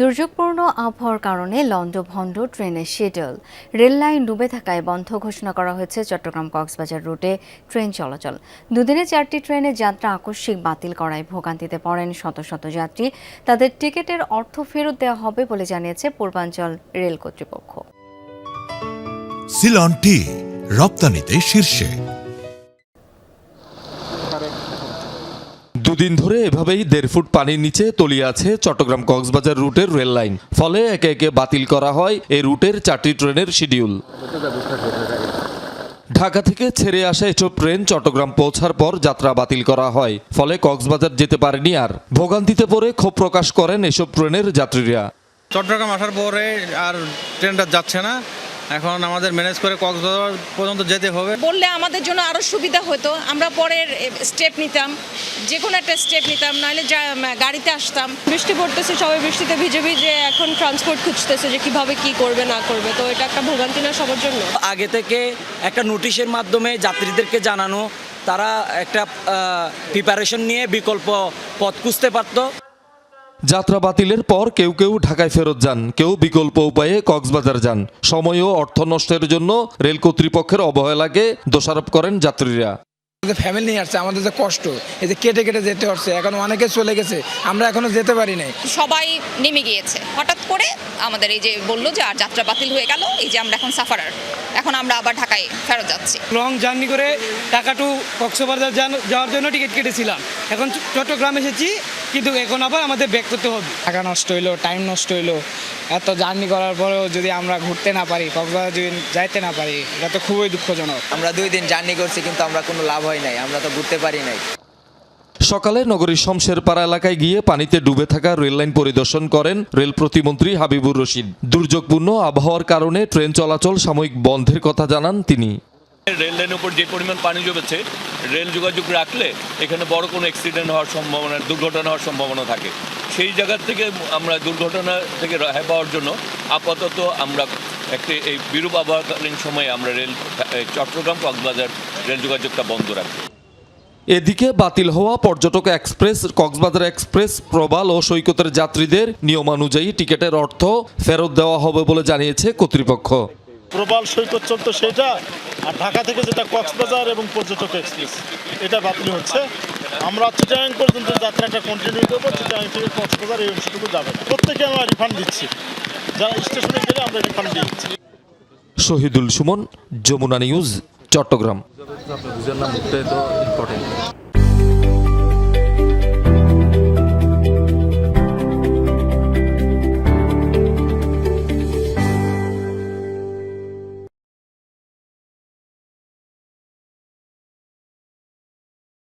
দুর্যোগপূর্ণ আবহাওয়ার কারণে লন্ডভন্ড ট্রেনের শিডিউল। রেল লাইন ডুবে থাকায় বন্ধ ঘোষণা করা হয়েছে চট্টগ্রাম কক্সবাজার রুটে ট্রেন চলাচল। দুদিনে 4টি ট্রেনের যাত্রা আকস্মিক বাতিল করায় ভোগান্তিতে পড়েন শত শত যাত্রী। তাদের টিকিটের অর্থ ফেরত দেওয়া হবে বলে জানিয়েছে পূর্বাঞ্চল রেল কর্তৃপক্ষ। সিলন টি রপ্তানিতে শীর্ষে। দুদিন ধরে এভাবেই 1.5 ফুট পানির নিচে তলিয়ে আছে চট্টগ্রাম কক্সবাজার রুটের রেল লাইন। ফলে একে একে বাতিল করা হয় এই রুটের 4টি ট্রেনের শিডিউল। ঢাকা থেকে ছেড়ে আসা এসব ট্রেন চট্টগ্রাম পৌঁছার পর যাত্রা বাতিল করা হয়। ফলে কক্সবাজার যেতে পারেনি আর। ভোগান্তিতে পড়ে ক্ষোভ প্রকাশ করেন এসব ট্রেনের যাত্রীরা। চট্টগ্রাম আসার পরে আর ট্রেনটা যাচ্ছে না, এখন আমাদের ম্যানেজ করে কক্সবাজার পর্যন্ত যেতে হবে। বললে আমাদের জন্য আরও সুবিধা হতো, আমরা পরের স্টেপ নিতাম, যে কোনো একটা স্টেপ নিতাম, নাহলে গাড়িতে আসতাম। বৃষ্টি পড়তেছে, সবাই বৃষ্টিতে ভিজে ভিজে এখন ট্রান্সপোর্ট খুঁজতেছে যে কিভাবে কি করবে না করবে, তো এটা একটা ভোগান্তি না সবার জন্য। আগে থেকে একটা নোটিশের মাধ্যমে যাত্রীদেরকে জানানো, তারা একটা প্রিপারেশন নিয়ে বিকল্প পথ খুঁজতে পারতো। যাত্রা বাতিলের পর কেউ কেউ ঢাকায় ফেরত যান, কেউ বিকল্প উপায়ে কক্সবাজার যান। সময় ও অর্থ নষ্টের জন্য রেল কর্তৃপক্ষের অবহেলাকে দোষারোপ করেন যাত্রীরা। ফ্যামিলি নিয়ে আসছে, আমাদের যে কষ্ট, এই যে কেটে কেটে যেতে হচ্ছে, এখন অনেকে চলে গেছে, আমরা এখনো যেতে পারি নাই। সবাই নেমে গিয়েছে, হঠাৎ করে আমাদের এই যে বললো যে আর যাত্রা বাতিল হয়ে গেল, এই যে আমরা এখন সাফারার, এখন আমরা আবার ঢাকায় ফেরত যাচ্ছি। লং জার্নি করে ঢাকা টু কক্সবাজার যাওয়ার জন্য টিকিট কেটেছিলাম, এখন চট্টগ্রাম এসেছি, কিন্তু এখন আবার আমাদের ব্যাক করতে হবে। টাকা নষ্ট হইলো, টাইম নষ্ট হইলো, এত জার্নি করার পরেও যদি আমরা ঘুরতে না পারি, কক্সবাজার যদি যাইতে না পারি, এটা তো খুবই দুঃখজনক। আমরা 2 দিন জার্নি করছি, কিন্তু আমরা কোনো লাভ হয় নাই, আমরা তো ঘুরতে পারি নাই। সকালে নগরীর শমশেরপাড়া এলাকায় গিয়ে পানিতে ডুবে থাকা রেললাইন পরিদর্শন করেন রেল প্রতিমন্ত্রী হাবিবুর রশিদ। দুর্যোগপূর্ণ আবহাওয়ার কারণে ট্রেন চলাচল সাময়িক বন্ধের কথা জানান তিনি। রেল লাইনের উপর যে পরিমাণ পানি জমেছে, রেল যোগাযোগ রাখলে এখানে বড় কোনো অ্যাক্সিডেন্ট হওয়ার সম্ভাবনা, দুর্ঘটনা হওয়ার সম্ভাবনা থাকে। সেই জায়গা থেকে আমরা দুর্ঘটনা থেকে রেহাই পাওয়ার জন্য আপাতত আমরা এই বিরূপ আবহাওয়াকালীন সময়ে আমরা চট্টগ্রাম কক্সবাজার রেল যোগাযোগটা বন্ধ রাখি। এদিকে বাতিল হওয়া পর্যটক এক্সপ্রেস, কক্সবাজার এক্সপ্রেস, প্রবাল ও সৈকতের যাত্রীদের নিয়মানুযায়ী টিকিটের অর্থ ফেরত দেওয়া হবে বলে জানিয়েছে কর্তৃপক্ষ। প্রবাল সৈকত চলতো সেটা, আর ঢাকা থেকে যেটা কক্সবাজার এবং পর্যটক এক্সপ্রেস, এটা বাতিল হচ্ছে। আমরা চিটাগাং পর্যন্ত যাত্রাটা কন্টিনিউ করবো, চিটাগাং থেকে কক্সবাজার এই অংশটুকু যাবে না। প্রত্যেকে আমরা রিফান্ড দিচ্ছি, যারা স্টেশনে গেলে আমরা রিফান্ড দিচ্ছি। শহীদুল সুমন, যমুনা নিউজ, চট্টগ্রাম।